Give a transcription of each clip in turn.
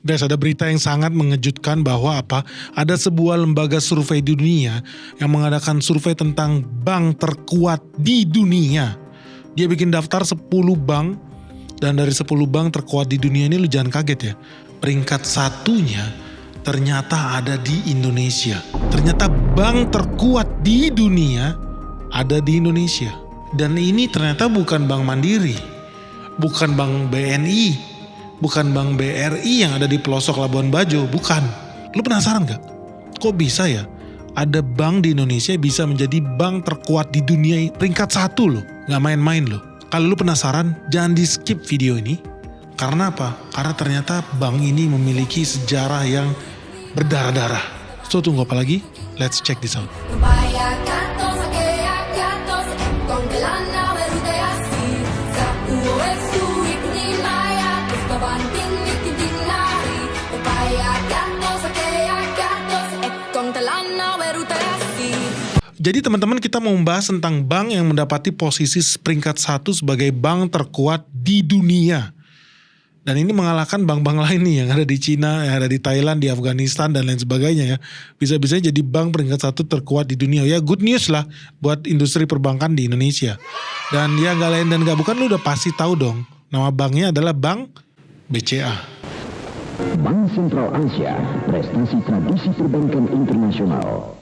Guys, ada berita yang sangat mengejutkan bahwa ada sebuah lembaga survei di dunia yang mengadakan survei tentang bank terkuat di dunia. Dia bikin daftar 10 bank, dan dari 10 bank terkuat di dunia ini lu jangan kaget ya. Peringkat satunya ternyata ada di Indonesia. Ternyata bank terkuat di dunia ada di Indonesia. Dan ini ternyata bukan Bank Mandiri, bukan Bank BNI, bukan Bank BRI yang ada di pelosok Labuan Bajo, bukan. Lu penasaran gak? Kok bisa ya ada bank di Indonesia bisa menjadi bank terkuat di dunia, peringkat 1 loh, gak main-main loh. Kalau lu penasaran, jangan di skip video ini. Karena apa? Karena ternyata bank ini memiliki sejarah yang berdarah-darah. So tunggu apa lagi? Let's check this out. Jadi teman-teman, kita mau membahas tentang bank yang mendapati posisi peringkat 1 sebagai bank terkuat di dunia. Dan ini mengalahkan bank-bank lain nih yang ada di Cina, yang ada di Thailand, di Afghanistan, dan lain sebagainya ya. Bisa-bisa jadi bank peringkat 1 terkuat di dunia. Ya good news lah buat industri perbankan di Indonesia. Dan ya gak lain dan gak bukan, lu udah pasti tahu dong. Nama banknya adalah Bank BCA. Bank Sentral Asia, prestasi tradisi perbankan internasional.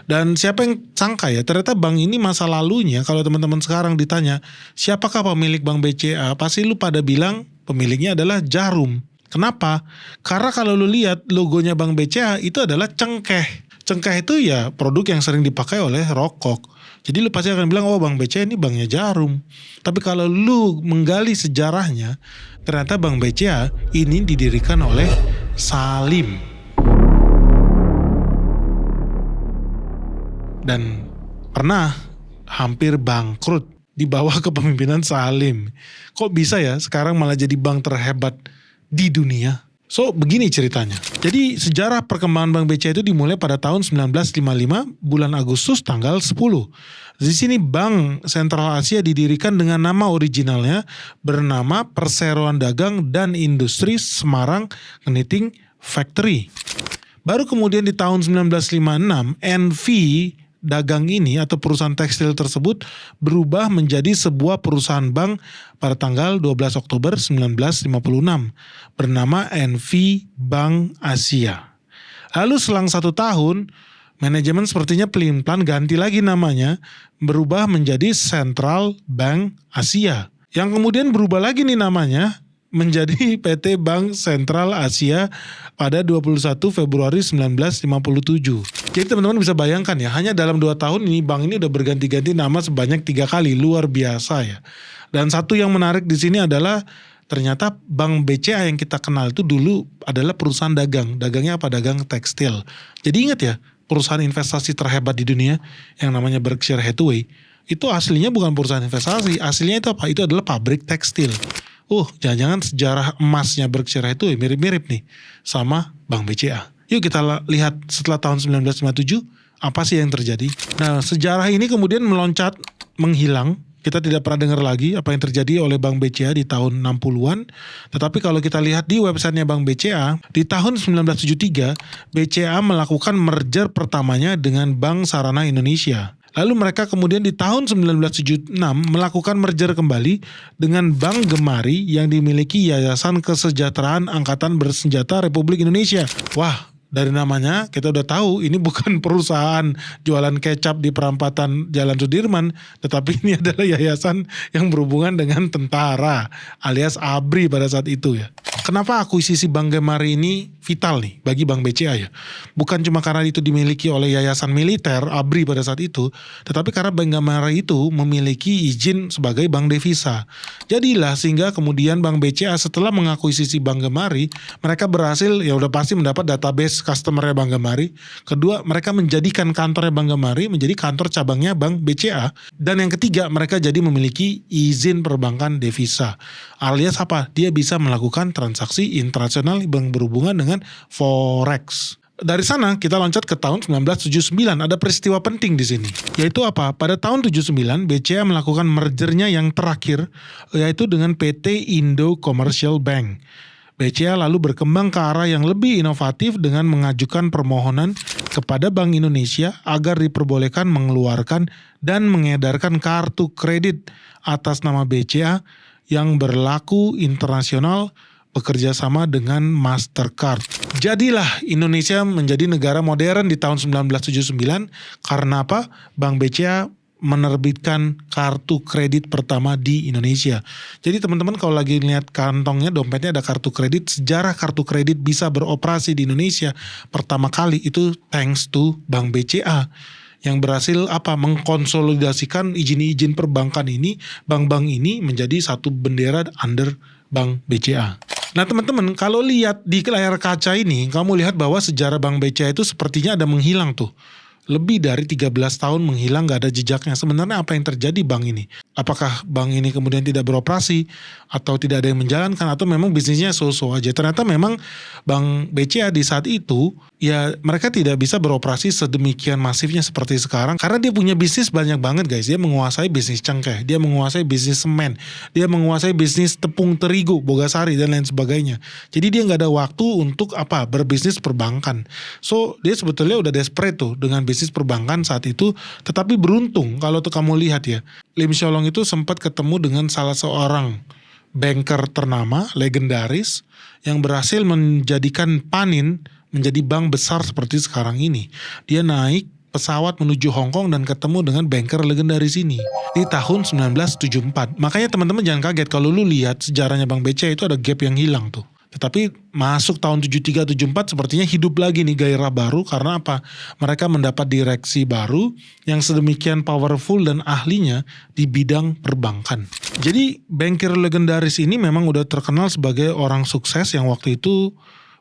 Dan siapa yang sangka ya, ternyata bank ini masa lalunya, kalau teman-teman sekarang ditanya, siapakah pemilik Bank BCA? Pasti lu pada bilang pemiliknya adalah Jarum. Kenapa? Karena kalau lu lihat logonya Bank BCA itu adalah cengkeh. Cengkeh itu ya produk yang sering dipakai oleh rokok. Jadi lu pasti akan bilang, oh Bank BCA ini banknya Jarum. Tapi kalau lu menggali sejarahnya, ternyata Bank BCA ini didirikan oleh Salim. Dan pernah hampir bangkrut di bawah kepemimpinan Salim. Kok bisa ya sekarang malah jadi bank terhebat di dunia? So begini ceritanya. Jadi sejarah perkembangan Bank BCA itu dimulai pada tahun 1955 bulan Agustus tanggal 10. Di sini Bank Sentral Asia didirikan dengan nama originalnya bernama Perseroan Dagang dan Industri Semarang Knitting Factory. Baru kemudian di tahun 1956 NV Dagang ini atau perusahaan tekstil tersebut berubah menjadi sebuah perusahaan bank pada tanggal 12 Oktober 1956 bernama NV Bank Asia. Lalu selang 1 tahun, manajemen sepertinya pelin-pelan ganti lagi namanya, berubah menjadi Central Bank Asia. Yang kemudian berubah lagi nih namanya menjadi PT Bank Sentral Asia pada 21 Februari 1957. Jadi teman-teman bisa bayangkan ya, hanya dalam 2 tahun ini bank ini udah berganti-ganti nama sebanyak 3 kali, luar biasa ya. Dan satu yang menarik di sini adalah ternyata Bank BCA yang kita kenal itu dulu adalah perusahaan dagang. Dagangnya apa? Dagang tekstil. Jadi ingat ya, perusahaan investasi terhebat di dunia yang namanya Berkshire Hathaway, itu aslinya bukan perusahaan investasi, aslinya itu apa? Itu adalah pabrik tekstil. Jangan-jangan sejarah emasnya Berkshire Hathaway mirip-mirip nih sama Bank BCA. Yuk kita lihat setelah tahun 1957 apa sih yang terjadi. Nah, sejarah ini kemudian meloncat, menghilang. Kita tidak pernah dengar lagi apa yang terjadi oleh Bank BCA di tahun 60-an. Tetapi kalau kita lihat di websitenya Bank BCA, di tahun 1973 BCA melakukan merger pertamanya dengan Bank Sarana Indonesia. Lalu mereka kemudian di tahun 1976 melakukan merger kembali dengan Bank Gemari yang dimiliki Yayasan Kesejahteraan Angkatan Bersenjata Republik Indonesia. Wah, dari namanya kita udah tahu ini bukan perusahaan jualan kecap di perampatan Jalan Sudirman, tetapi ini adalah yayasan yang berhubungan dengan tentara alias ABRI pada saat itu ya. Kenapa akuisisi Bank Gemari ini vital nih bagi Bank BCA ya? Bukan cuma karena itu dimiliki oleh yayasan militer ABRI pada saat itu, tetapi karena Bank Gemari itu memiliki izin sebagai bank devisa. Jadilah sehingga kemudian Bank BCA setelah mengakuisisi Bank Gemari, mereka berhasil ya udah pasti mendapat database customer-nya Bank Gemari. Kedua, mereka menjadikan kantornya Bank Gemari menjadi kantor cabangnya Bank BCA. Dan yang ketiga, mereka jadi memiliki izin perbankan devisa. Alias apa? Dia bisa melakukan transaksi internasional yang berhubungan dengan forex. Dari sana kita loncat ke tahun 1979. Ada peristiwa penting di sini. Yaitu apa? Pada tahun 79 BCA melakukan mergernya yang terakhir, yaitu dengan PT Indo Commercial Bank. BCA lalu berkembang ke arah yang lebih inovatif dengan mengajukan permohonan kepada Bank Indonesia agar diperbolehkan mengeluarkan dan mengedarkan kartu kredit atas nama BCA yang berlaku internasional bekerja sama dengan Mastercard. Jadilah Indonesia menjadi negara modern di tahun 1979 karena apa? Bank BCA menerbitkan kartu kredit pertama di Indonesia. Jadi teman-teman kalau lagi lihat kantongnya, dompetnya ada kartu kredit, sejarah kartu kredit bisa beroperasi di Indonesia pertama kali itu thanks to Bank BCA yang berhasil mengkonsolidasikan izin-izin perbankan ini, bank-bank ini menjadi satu bendera under Bank BCA. Nah teman-teman, kalau lihat di layar kaca ini, kamu lihat bahwa sejarah Bank BCA itu sepertinya ada menghilang tuh. Lebih dari 13 tahun menghilang, gak ada jejaknya. Sebenarnya apa yang terjadi bank ini? Apakah bank ini kemudian tidak beroperasi? Atau tidak ada yang menjalankan? Atau memang bisnisnya so-so aja? Ternyata memang Bank BCA di saat itu, ya mereka tidak bisa beroperasi sedemikian masifnya seperti sekarang. Karena dia punya bisnis banyak banget guys. Dia menguasai bisnis cengkeh, dia menguasai bisnis semen, dia menguasai bisnis tepung terigu, bogasari, dan lain sebagainya. Jadi dia gak ada waktu untuk berbisnis perbankan. So dia sebetulnya udah desperate tuh dengan bisnis perbankan saat itu, tetapi beruntung kalau tuh kamu lihat ya, Lim Sholong itu sempat ketemu dengan salah seorang banker ternama, legendaris, yang berhasil menjadikan Panin menjadi bank besar seperti sekarang ini. Dia naik pesawat menuju Hong Kong dan ketemu dengan banker legendaris ini di tahun 1974. Makanya teman-teman jangan kaget kalau lu lihat sejarahnya Bank BCA itu ada gap yang hilang tuh. Tetapi masuk tahun 73-74 sepertinya hidup lagi nih gairah baru karena apa? Mereka mendapat direksi baru yang sedemikian powerful dan ahlinya di bidang perbankan. Jadi banker legendaris ini memang udah terkenal sebagai orang sukses yang waktu itu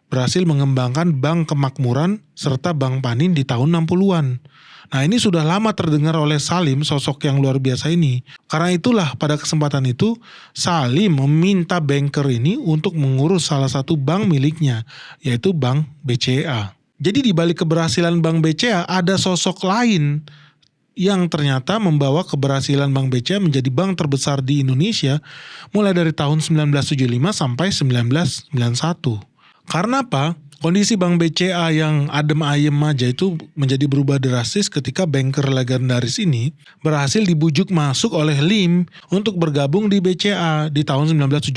berhasil mengembangkan Bank Kemakmuran serta Bank Panin di tahun 60-an. Nah ini sudah lama terdengar oleh Salim, sosok yang luar biasa ini. Karena itulah pada kesempatan itu Salim meminta banker ini untuk mengurus salah satu bank miliknya, yaitu Bank BCA. Jadi di balik keberhasilan Bank BCA ada sosok lain yang ternyata membawa keberhasilan Bank BCA menjadi bank terbesar di Indonesia mulai dari tahun 1975 sampai 1991. Karena apa? Kondisi Bank BCA yang adem ayem aja itu menjadi berubah drastis ketika banker legendaris ini berhasil dibujuk masuk oleh Lim untuk bergabung di BCA di tahun 1975.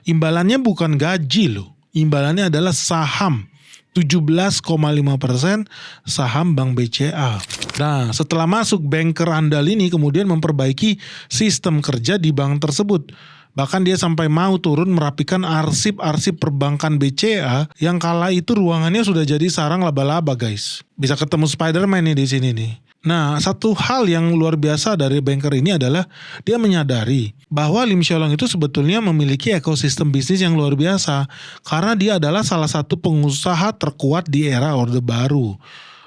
Imbalannya bukan gaji loh, imbalannya adalah saham. 17,5% saham Bank BCA. Nah, setelah masuk, banker andal ini kemudian memperbaiki sistem kerja di bank tersebut. Bahkan dia sampai mau turun merapikan arsip-arsip perbankan BCA yang kala itu ruangannya sudah jadi sarang laba-laba guys. Bisa ketemu Spider-Man nih di sini nih. Nah, satu hal yang luar biasa dari banker ini adalah dia menyadari bahwa Lim Sholong itu sebetulnya memiliki ekosistem bisnis yang luar biasa karena dia adalah salah satu pengusaha terkuat di era Orde Baru.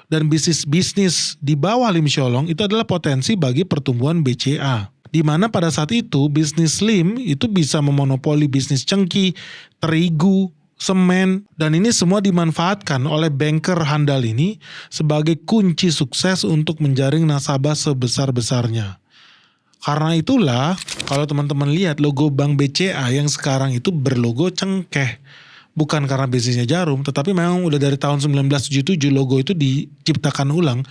Dan bisnis-bisnis di bawah Lim Sholong itu adalah potensi bagi pertumbuhan BCA. Di mana pada saat itu bisnis Lim itu bisa memonopoli bisnis cengki, terigu, semen, dan ini semua dimanfaatkan oleh banker handal ini sebagai kunci sukses untuk menjaring nasabah sebesar-besarnya. Karena itulah kalau teman-teman lihat logo Bank BCA yang sekarang itu berlogo cengkeh. Bukan karena bisnisnya jarum, tetapi memang udah dari tahun 1977 logo itu diciptakan ulang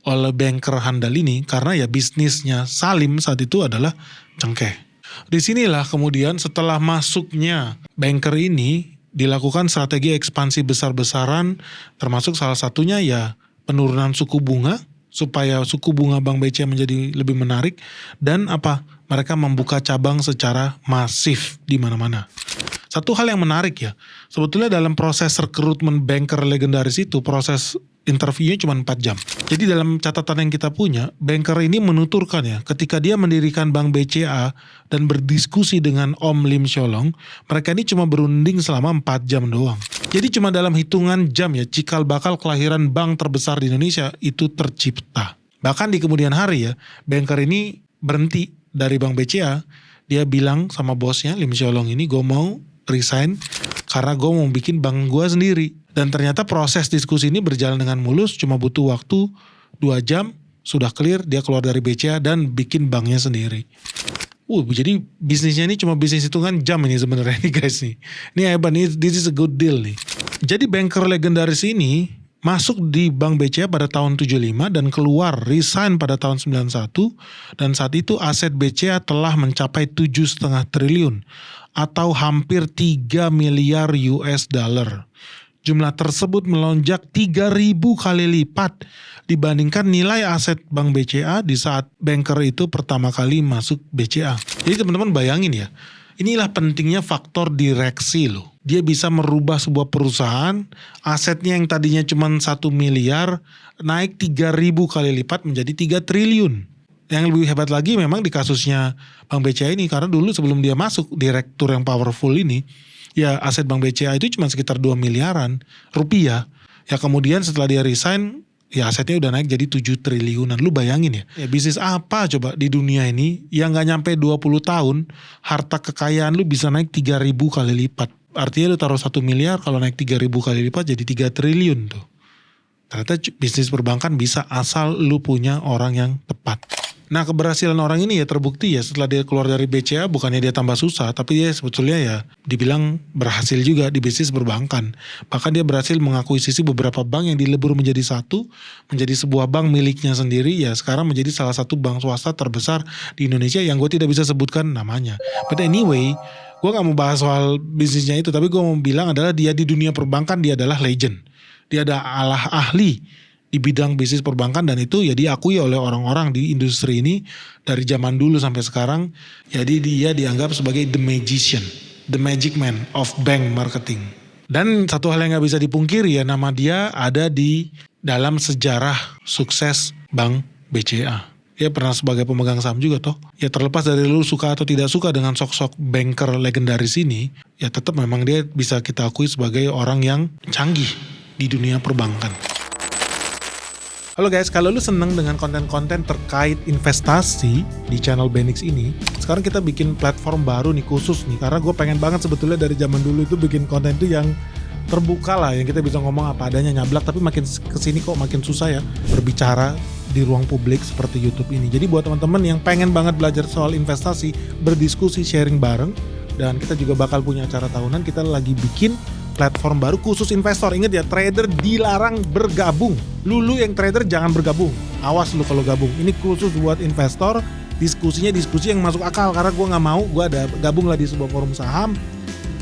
oleh banker handal ini karena ya bisnisnya Salim saat itu adalah cengkeh. Disinilah kemudian setelah masuknya banker ini dilakukan strategi ekspansi besar-besaran, termasuk salah satunya ya penurunan suku bunga supaya suku bunga Bank BCA menjadi lebih menarik dan mereka membuka cabang secara masif di mana-mana. Satu hal yang menarik ya, sebetulnya dalam proses rekrutmen banker legendaris itu proses interviewnya cuma 4 jam. Jadi dalam catatan yang kita punya, banker ini menuturkan ya, ketika dia mendirikan Bank BCA dan berdiskusi dengan Om Lim Sholong, mereka ini cuma berunding selama 4 jam doang. Jadi cuma dalam hitungan jam ya, cikal bakal kelahiran bank terbesar di Indonesia itu tercipta. Bahkan di kemudian hari ya, banker ini berhenti dari Bank BCA. Dia bilang sama bosnya, Lim Sholong ini, gue mau resign karena gue mau bikin bank gue sendiri. Dan ternyata proses diskusi ini berjalan dengan mulus, cuma butuh waktu 2 jam, sudah clear, dia keluar dari BCA dan bikin banknya sendiri. Jadi bisnisnya ini cuma bisnis hitungan jam ini sebenarnya nih guys nih. Ini hebat nih, this is a good deal nih. Jadi banker legendaris ini masuk di Bank BCA pada tahun 75 dan keluar resign pada tahun 91, dan saat itu aset BCA telah mencapai 7,5 triliun atau hampir 3 miliar US dollar. Jumlah tersebut melonjak 3.000 kali lipat dibandingkan nilai aset Bank BCA di saat banker itu pertama kali masuk BCA. Jadi teman-teman bayangin ya, inilah pentingnya faktor direksi loh. Dia bisa merubah sebuah perusahaan, asetnya yang tadinya cuma 1 miliar, naik 3.000 kali lipat menjadi 3 triliun. Yang lebih hebat lagi memang di kasusnya Bank BCA ini, karena dulu sebelum dia masuk direktur yang powerful ini, ya aset Bank BCA itu cuma sekitar 2 miliaran rupiah. Ya kemudian setelah dia resign, ya asetnya udah naik jadi 7 triliunan. Lu bayangin ya, bisnis apa coba di dunia ini yang gak nyampe 20 tahun, harta kekayaan lu bisa naik 3.000 kali lipat. Artinya lu taruh 1 miliar, kalau naik 3.000 kali lipat jadi 3 triliun tuh. Ternyata bisnis perbankan bisa asal lu punya orang yang tepat. Nah keberhasilan orang ini ya terbukti ya setelah dia keluar dari BCA, bukannya dia tambah susah, tapi dia sebetulnya ya dibilang berhasil juga di bisnis perbankan. Bahkan dia berhasil mengakuisisi beberapa bank yang dilebur menjadi satu, menjadi sebuah bank miliknya sendiri, ya sekarang menjadi salah satu bank swasta terbesar di Indonesia yang gue tidak bisa sebutkan namanya. But anyway, gue gak mau bahas soal bisnisnya itu, tapi gue mau bilang adalah dia di dunia perbankan dia adalah legend. Dia adalah ahli di bidang bisnis perbankan, dan itu ya diakui oleh orang-orang di industri ini dari zaman dulu sampai sekarang. Jadi dia dianggap sebagai the magician, the magic man of bank marketing. Dan satu hal yang gak bisa dipungkiri ya, nama dia ada di dalam sejarah sukses Bank BCA. Dia pernah sebagai pemegang saham juga toh. Ya terlepas dari lu suka atau tidak suka dengan sosok banker legendaris ini, ya tetap memang dia bisa kita akui sebagai orang yang canggih di dunia perbankan. Halo guys, kalau lu seneng dengan konten-konten terkait investasi di channel Benix ini, sekarang kita bikin platform baru nih khusus nih, karena gue pengen banget sebetulnya dari zaman dulu itu bikin konten itu yang terbuka lah, yang kita bisa ngomong apa adanya, nyablak, tapi makin kesini kok makin susah ya berbicara di ruang publik seperti YouTube ini. Jadi buat teman-teman yang pengen banget belajar soal investasi, berdiskusi, sharing bareng, dan kita juga bakal punya acara tahunan, kita lagi bikin platform baru khusus investor. Ingat ya, trader dilarang bergabung. Lu yang trader jangan bergabung. Awas lu kalau gabung. Ini khusus buat investor. Diskusinya diskusi yang masuk akal, karena gue nggak mau. Gue ada gabung lah di sebuah forum saham.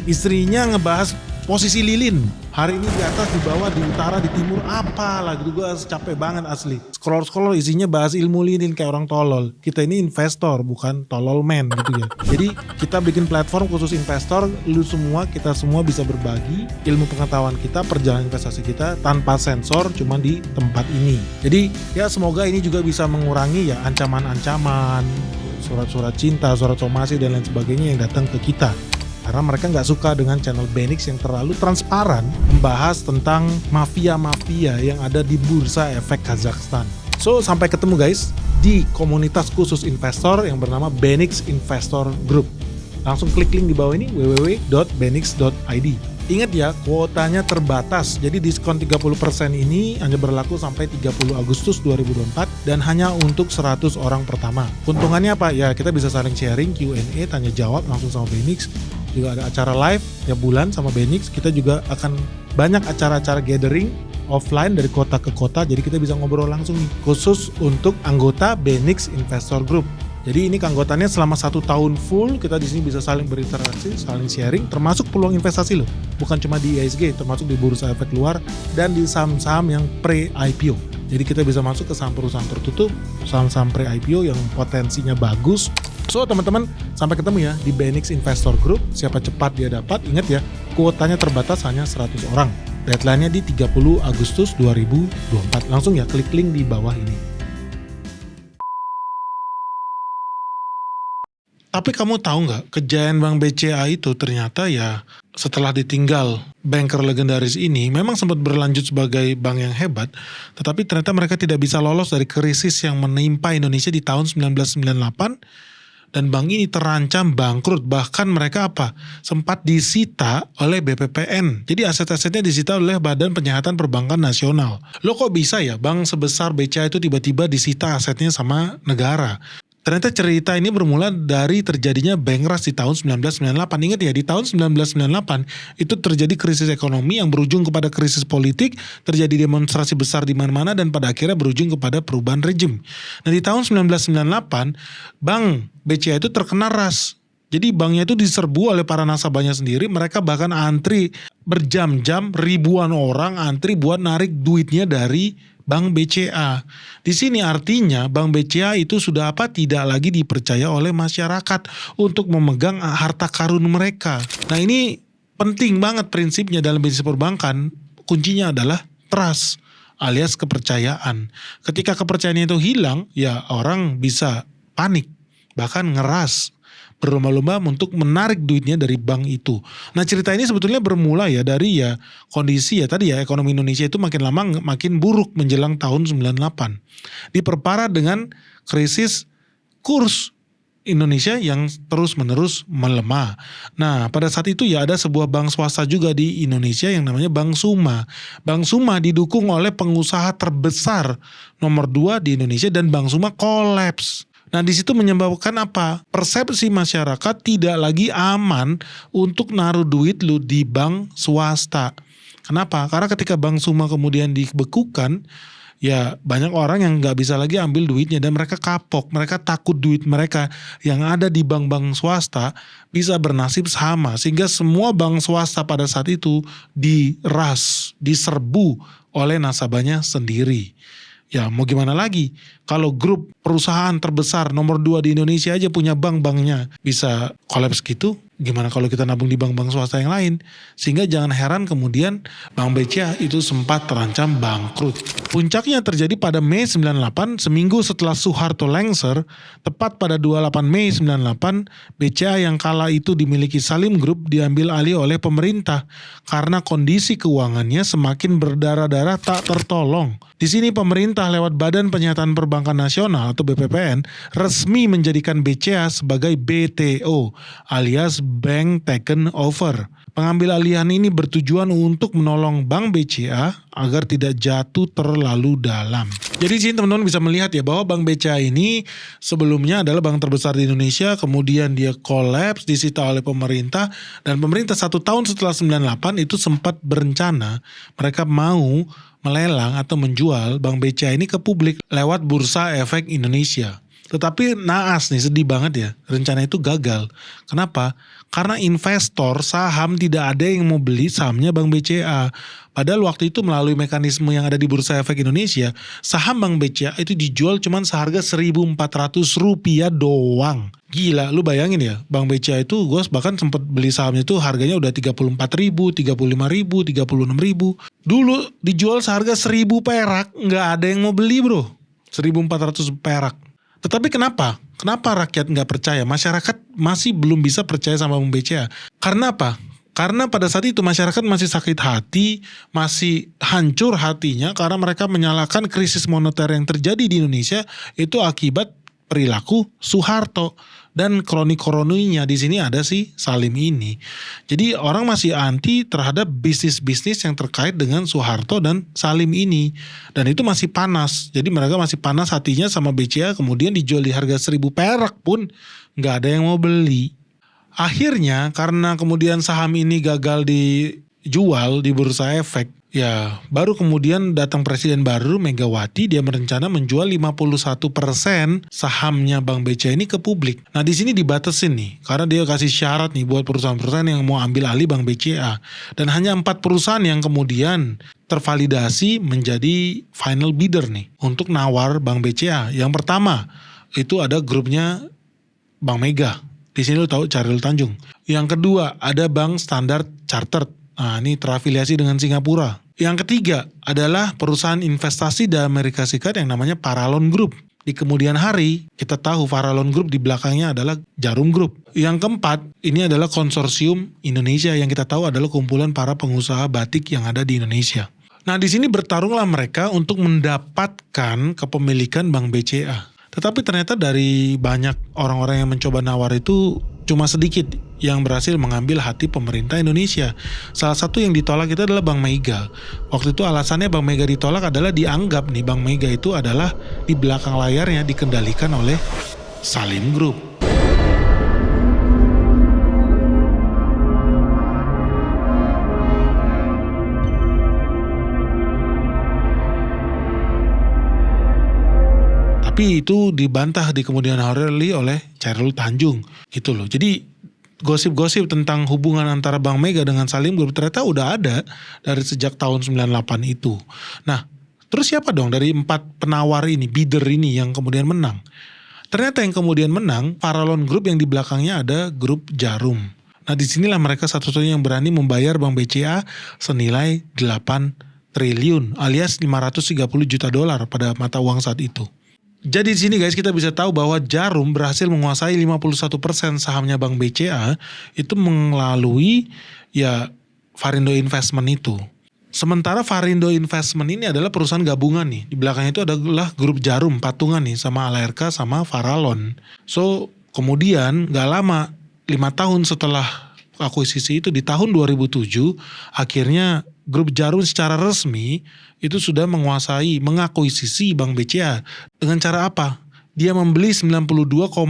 Istrinya ngebahas posisi lilin. Hari ini di atas, di bawah, di utara, di timur, apalah gitu. Gue capek banget asli. Scroll isinya bahas ilmu lilin kayak orang tolol. Kita ini investor, bukan tolol man gitu ya. Jadi kita bikin platform khusus investor. Lu semua, kita semua bisa berbagi ilmu pengetahuan kita, perjalanan investasi kita tanpa sensor, cuma di tempat ini. Jadi ya semoga ini juga bisa mengurangi ya ancaman-ancaman, surat-surat cinta, surat somasi dan lain sebagainya yang datang ke kita. Karena mereka nggak suka dengan channel Benix yang terlalu transparan membahas tentang mafia-mafia yang ada di Bursa Efek Kazakhstan. So, sampai ketemu guys di komunitas khusus investor yang bernama Benix Investor Group. Langsung klik link di bawah ini, www.benix.id. Ingat ya, kuotanya terbatas. Jadi diskon 30% ini hanya berlaku sampai 30 Agustus 2024 dan hanya untuk 100 orang pertama. Keuntungannya apa? Ya kita bisa saling sharing, Q&A, tanya jawab langsung sama Benix. Juga ada acara live tiap bulan sama Benix. Kita juga akan banyak acara-acara gathering offline dari kota ke kota. Jadi kita bisa ngobrol langsung nih. Khusus untuk anggota Benix Investor Group. Jadi ini keanggotaannya selama 1 tahun full, kita di sini bisa saling berinteraksi, saling sharing, termasuk peluang investasi loh. Bukan cuma di ISG, termasuk di bursa efek luar dan di saham-saham yang pre-IPO. Jadi kita bisa masuk ke saham perusahaan tertutup, saham-saham pre-IPO yang potensinya bagus. So teman-teman, sampai ketemu ya di Benix Investor Group. Siapa cepat dia dapat. Ingat ya, kuotanya terbatas hanya 100 orang. Deadline-nya di 30 Agustus 2024. Langsung ya klik link di bawah ini. Tapi kamu tahu nggak, kejayaan Bank BCA itu ternyata ya setelah ditinggal banker legendaris ini memang sempat berlanjut sebagai bank yang hebat, tetapi ternyata mereka tidak bisa lolos dari krisis yang menimpa Indonesia di tahun 1998 dan bank ini terancam bangkrut. Bahkan mereka sempat disita oleh BPPN. Jadi aset-asetnya disita oleh Badan Penyihatan Perbankan Nasional. Loh kok bisa ya bank sebesar BCA itu tiba-tiba disita asetnya sama negara? Ternyata cerita ini bermula dari terjadinya bank rush di tahun 1998. Ingat ya, di tahun 1998 itu terjadi krisis ekonomi yang berujung kepada krisis politik, terjadi demonstrasi besar di mana-mana dan pada akhirnya berujung kepada perubahan rejim. Nah, di tahun 1998 Bank BCA itu terkena rush. Jadi banknya itu diserbu oleh para nasabahnya sendiri, mereka bahkan antri berjam-jam, ribuan orang antri buat narik duitnya dari Bank BCA. Di sini artinya Bank BCA itu sudah tidak lagi dipercaya oleh masyarakat untuk memegang harta karun mereka. Nah, ini penting banget prinsipnya dalam bisnis perbankan. Kuncinya adalah trust alias kepercayaan. Ketika kepercayaannya itu hilang, ya orang bisa panik, bahkan ngeras, berlomba-lomba untuk menarik duitnya dari bank itu. Nah, cerita ini sebetulnya bermula ya dari kondisi tadi ekonomi Indonesia itu makin lama makin buruk menjelang tahun 98. Diperparah dengan krisis kurs Indonesia yang terus-menerus melemah. Nah, pada saat itu ada sebuah bank swasta juga di Indonesia yang namanya Bank Suma. Bank Suma didukung oleh pengusaha terbesar nomor 2 di Indonesia dan Bank Suma kolaps. Nah, di situ menyebabkan apa? Persepsi masyarakat tidak lagi aman untuk naruh duit lu di bank swasta. Kenapa? Karena ketika Bank Suma kemudian dibekukan, ya banyak orang yang nggak bisa lagi ambil duitnya dan mereka kapok. Mereka takut duit mereka yang ada di bank-bank swasta bisa bernasib sama. Sehingga semua bank swasta pada saat itu diserbu oleh nasabahnya sendiri. Ya mau gimana lagi, kalau grup perusahaan terbesar nomor 2 di Indonesia aja punya banknya bisa kolaps gitu, gimana kalau kita nabung di bank-bank swasta yang lain? Sehingga jangan heran kemudian Bank BCA itu sempat terancam bangkrut. Puncaknya terjadi pada Mei 98, seminggu setelah Soeharto lengser, tepat pada 28 Mei 98, BCA yang kala itu dimiliki Salim Group diambil alih oleh pemerintah karena kondisi keuangannya semakin berdarah-darah tak tertolong. Di sini pemerintah lewat Badan Penyataan Perbankan Nasional atau BPPN resmi menjadikan BCA sebagai BTO alias Bank Taken Over. Pengambil alihan ini bertujuan untuk menolong Bank BCA agar tidak jatuh terlalu dalam. Jadi sini teman-teman bisa melihat ya bahwa Bank BCA ini sebelumnya adalah bank terbesar di Indonesia, kemudian dia kolaps, disita oleh pemerintah, dan pemerintah 1 tahun setelah 98 itu sempat berencana mereka mau melelang atau menjual Bank BCA ini ke publik lewat Bursa Efek Indonesia. Tetapi naas nih, sedih banget ya, rencana itu gagal. Kenapa? Karena investor saham tidak ada yang mau beli sahamnya Bank BCA. Padahal waktu itu melalui mekanisme yang ada di Bursa Efek Indonesia, saham Bank BCA itu dijual cuma seharga Rp1.400 doang. Gila, lu bayangin ya, Bank BCA itu gue bahkan sempat beli sahamnya itu harganya udah Rp34.000, Rp35.000, Rp36.000. Dulu dijual seharga Rp1.000 perak, nggak ada yang mau beli bro, Rp1.400 perak. Tetapi kenapa? Kenapa rakyat nggak percaya? Masyarakat masih belum bisa percaya sama Bank BCA. Karena apa? Karena pada saat itu masyarakat masih sakit hati, masih hancur hatinya karena mereka menyalahkan krisis moneter yang terjadi di Indonesia itu akibat perilaku Soeharto. Dan kroni-kroninya di sini ada si Salim ini. Jadi orang masih anti terhadap bisnis-bisnis yang terkait dengan Soeharto dan Salim ini. Dan itu masih panas. Jadi mereka masih panas hatinya sama BCA, kemudian dijual di harga 1.000 perak pun nggak ada yang mau beli. Akhirnya karena kemudian saham ini gagal dijual di Bursa Efek, ya baru kemudian datang presiden baru Megawati, dia berencana menjual 51% sahamnya Bank BCA ini ke publik. Nah di sini dibatasin nih, karena dia kasih syarat nih buat perusahaan-perusahaan yang mau ambil alih Bank BCA. Dan hanya 4 perusahaan yang kemudian tervalidasi menjadi final bidder nih untuk nawar Bank BCA. Yang pertama itu ada grupnya Bank Mega. Di sini lo tahu Chairul Tanjung. Yang kedua ada Bank Standard Chartered. Nah ini terafiliasi dengan Singapura. Yang ketiga adalah perusahaan investasi di Amerika Serikat yang namanya Farallon Group. Di kemudian hari kita tahu Farallon Group di belakangnya adalah Jarum Group. Yang keempat ini adalah konsorsium Indonesia yang kita tahu adalah kumpulan para pengusaha batik yang ada di Indonesia. Nah di sini bertarunglah mereka untuk mendapatkan kepemilikan Bank BCA. Tetapi ternyata dari banyak orang-orang yang mencoba nawar itu cuma sedikit yang berhasil mengambil hati pemerintah Indonesia. Salah satu yang ditolak itu adalah Bank Mega. Waktu itu alasannya Bank Mega ditolak adalah dianggap nih Bank Mega itu adalah di belakang layarnya dikendalikan oleh Salim Group. Tapi itu dibantah di kemudian hari oleh Chairul Tanjung gitu loh. Jadi gosip-gosip tentang hubungan antara Bank Mega dengan Salim Group ternyata udah ada dari sejak tahun 98 itu. Nah, terus siapa dong dari 4 penawar ini, bidder ini yang kemudian menang? Ternyata yang kemudian menang Farallon Group yang di belakangnya ada grup Jarum. Nah, disinilah mereka satu-satunya yang berani membayar Bank BCA senilai 8 triliun alias 530 juta dolar pada mata uang saat itu. Jadi di sini guys kita bisa tahu bahwa Jarum berhasil menguasai 51% sahamnya Bank BCA itu melalui ya Varindo Investment itu. Sementara Varindo Investment ini adalah perusahaan gabungan nih. Di belakangnya itu adalah grup Jarum patungan nih sama Alerka sama Farallon. So kemudian gak lama 5 tahun setelah akuisisi itu di tahun 2007 akhirnya grup Jarum secara resmi itu sudah mengakuisisi Bank BCA. Dengan cara apa? Dia membeli 92,18%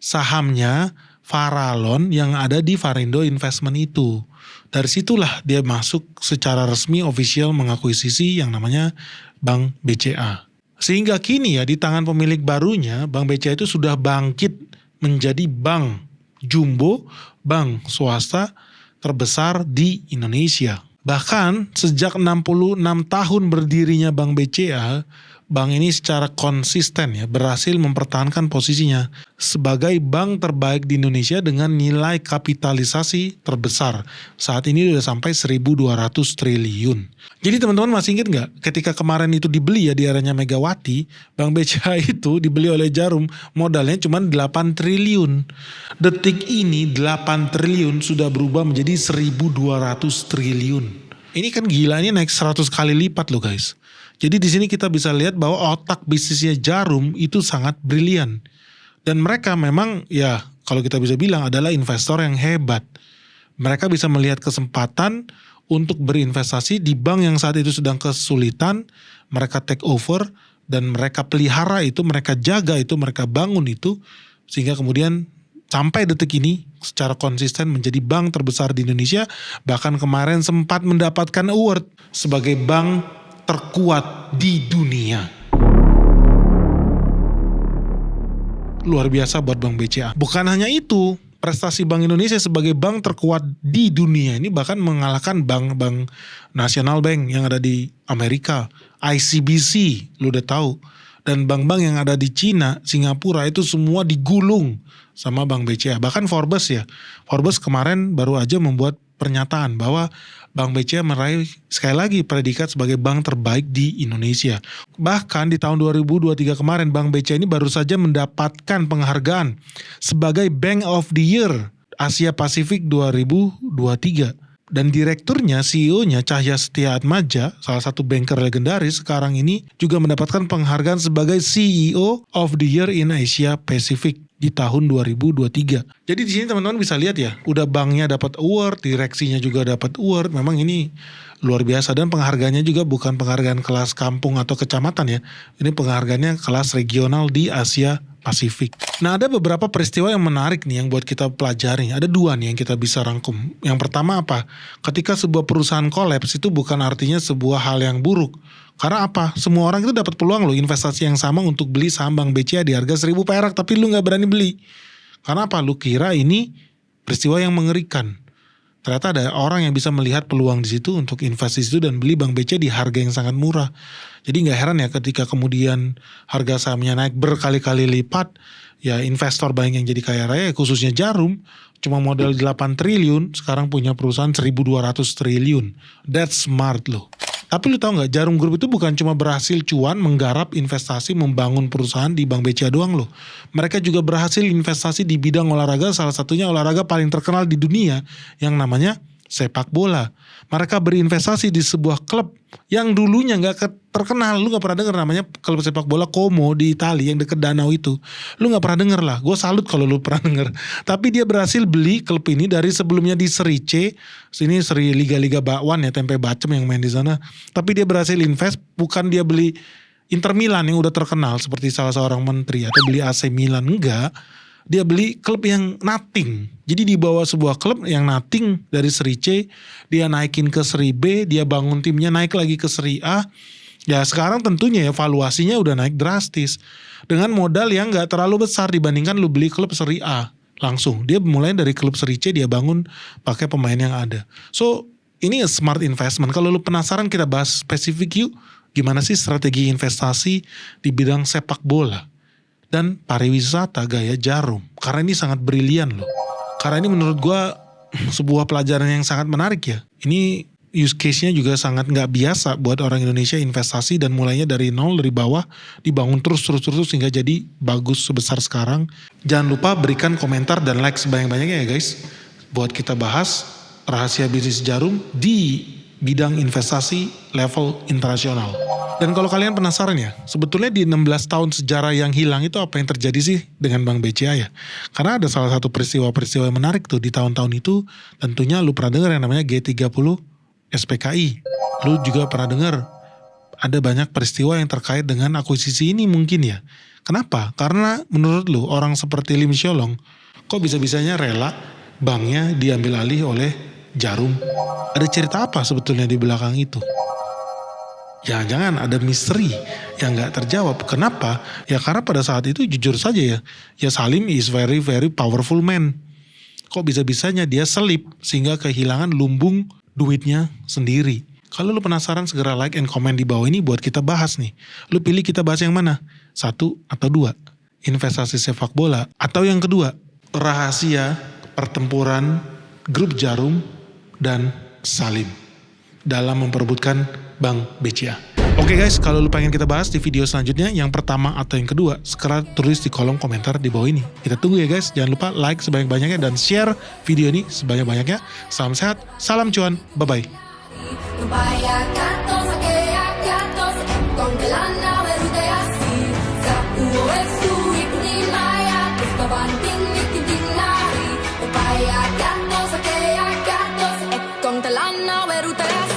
sahamnya Farallon yang ada di Varindo Investment itu. Dari situlah dia masuk secara resmi official mengakuisisi yang namanya Bank BCA. Sehingga kini ya di tangan pemilik barunya Bank BCA itu sudah bangkit menjadi bank jumbo, bank swasta terbesar di Indonesia. Bahkan sejak 66 tahun berdirinya Bank BCA, bank ini secara konsisten ya berhasil mempertahankan posisinya sebagai bank terbaik di Indonesia dengan nilai kapitalisasi terbesar. Saat ini sudah sampai 1.200 triliun. Jadi teman-teman masih ingat nggak ketika kemarin itu dibeli ya di eranya Megawati, Bank BCA itu dibeli oleh Jarum modalnya cuma 8 triliun. Detik ini 8 triliun sudah berubah menjadi 1.200 triliun. Ini kan gila, ini naik 100 kali lipat loh guys. Jadi di sini kita bisa lihat bahwa otak bisnisnya Jarum itu sangat brilian. Dan mereka memang ya kalau kita bisa bilang adalah investor yang hebat. Mereka bisa melihat kesempatan untuk berinvestasi di bank yang saat itu sedang kesulitan. Mereka take over dan mereka pelihara itu, mereka jaga itu, mereka bangun itu. Sehingga kemudian sampai detik ini secara konsisten menjadi bank terbesar di Indonesia. Bahkan kemarin sempat mendapatkan award sebagai bank terkuat di dunia. Luar biasa buat Bank BCA. Bukan hanya itu, prestasi Bank Indonesia sebagai bank terkuat di dunia ini bahkan mengalahkan bank-bank nasional bank yang ada di Amerika, ICBC, lu udah tahu. Dan bank-bank yang ada di Cina, Singapura itu semua digulung sama Bank BCA. Bahkan Forbes ya, Forbes kemarin baru aja membuat pernyataan bahwa Bank BCA meraih sekali lagi predikat sebagai bank terbaik di Indonesia. Bahkan di tahun 2023 kemarin Bank BCA ini baru saja mendapatkan penghargaan sebagai Bank of the Year Asia Pasifik 2023. Dan direkturnya, CEO-nya Cahya Setiaatmaja, salah satu banker legendaris sekarang ini juga mendapatkan penghargaan sebagai CEO of the Year in Asia Pacific di tahun 2023. Jadi di sini teman-teman bisa lihat ya, udah banknya dapat award, direksinya juga dapat award. Memang ini luar biasa dan penghargaannya juga bukan penghargaan kelas kampung atau kecamatan ya. Ini penghargaannya kelas regional di Asia Pasifik. Nah, ada beberapa peristiwa yang menarik nih yang buat kita pelajari. Ada 2 nih yang kita bisa rangkum. Yang pertama apa? Ketika sebuah perusahaan kolaps itu bukan artinya sebuah hal yang buruk. Karena apa? Semua orang itu dapat peluang loh investasi yang sama untuk beli saham Bank BCA di harga 1.000 perak tapi lu gak berani beli. Karena apa? Lu kira ini peristiwa yang mengerikan. Ternyata ada orang yang bisa melihat peluang di situ untuk investasi di situ dan beli Bank BCA di harga yang sangat murah. Jadi gak heran ya ketika kemudian harga sahamnya naik berkali-kali lipat, ya investor banyak yang jadi kaya raya khususnya Jarum cuma modal 8 triliun sekarang punya perusahaan 1.200 triliun. That's smart loh. Tapi lu tahu nggak, Jarum Group itu bukan cuma berhasil cuan menggarap investasi membangun perusahaan di Bank BCA doang loh. Mereka juga berhasil investasi di bidang olahraga, salah satunya olahraga paling terkenal di dunia yang namanya sepak bola. Mereka berinvestasi di sebuah klub yang dulunya nggak terkenal. Lu nggak pernah dengar namanya klub sepak bola Como di Italia yang deket danau itu. Lu nggak pernah denger lah. Gue salut kalau lu pernah denger. Tapi dia berhasil beli klub ini dari sebelumnya di Seri C. Sini Seri Liga-Liga Bakwan ya, tempe bacem yang main di sana. Tapi dia berhasil invest, bukan dia beli Inter Milan yang udah terkenal seperti salah seorang menteri atau beli AC Milan, enggak. Dia beli klub yang nothing. Jadi di bawah sebuah klub yang nothing dari Serie C, dia naikin ke Serie B, dia bangun timnya naik lagi ke Serie A. Ya sekarang tentunya ya valuasinya udah naik drastis. Dengan modal yang gak terlalu besar dibandingkan lu beli klub Serie A. Langsung, dia mulai dari klub Serie C, dia bangun pakai pemain yang ada. So ini smart investment. Kalau lu penasaran kita bahas spesifik yuk. Gimana sih strategi investasi di bidang sepak bola dan pariwisata gaya Jarum. Karena ini sangat brilian loh. Karena ini menurut gua sebuah pelajaran yang sangat menarik ya. Ini use case-nya juga sangat nggak biasa buat orang Indonesia investasi dan mulainya dari nol, dari bawah, dibangun terus hingga jadi bagus sebesar sekarang. Jangan lupa berikan komentar dan like sebanyak-banyaknya ya guys. Buat kita bahas rahasia bisnis Jarum di bidang investasi level internasional. Dan kalau kalian penasaran ya, sebetulnya di 16 tahun sejarah yang hilang itu apa yang terjadi sih dengan Bank BCA ya? Karena ada salah satu peristiwa-peristiwa yang menarik tuh di tahun-tahun itu, tentunya lu pernah dengar yang namanya G30 SPKI. Lu juga pernah dengar ada banyak peristiwa yang terkait dengan akuisisi ini mungkin ya. Kenapa? Karena menurut lu orang seperti Lim Sholong kok bisa-bisanya rela banknya diambil alih oleh Jarum? Ada cerita apa sebetulnya di belakang itu? Jangan-jangan ada misteri yang gak terjawab. Kenapa? Ya karena pada saat itu jujur saja ya Salim is very very powerful man. Kok bisa-bisanya dia selip sehingga kehilangan lumbung duitnya sendiri. Kalau lu penasaran segera like and comment di bawah ini buat kita bahas nih. Lu pilih kita bahas yang mana? 1 atau 2? Investasi sepak bola. Atau yang kedua, rahasia pertempuran grup Jarum dan Salim dalam memperebutkan Bank BCA. Oke guys, kalau lu pengen kita bahas di video selanjutnya yang pertama atau yang kedua, segera tulis di kolom komentar di bawah ini. Kita tunggu ya guys. Jangan lupa like sebanyak-banyaknya dan share video ini sebanyak-banyaknya. Salam sehat, salam cuan, bye-bye. Con te la nave rutas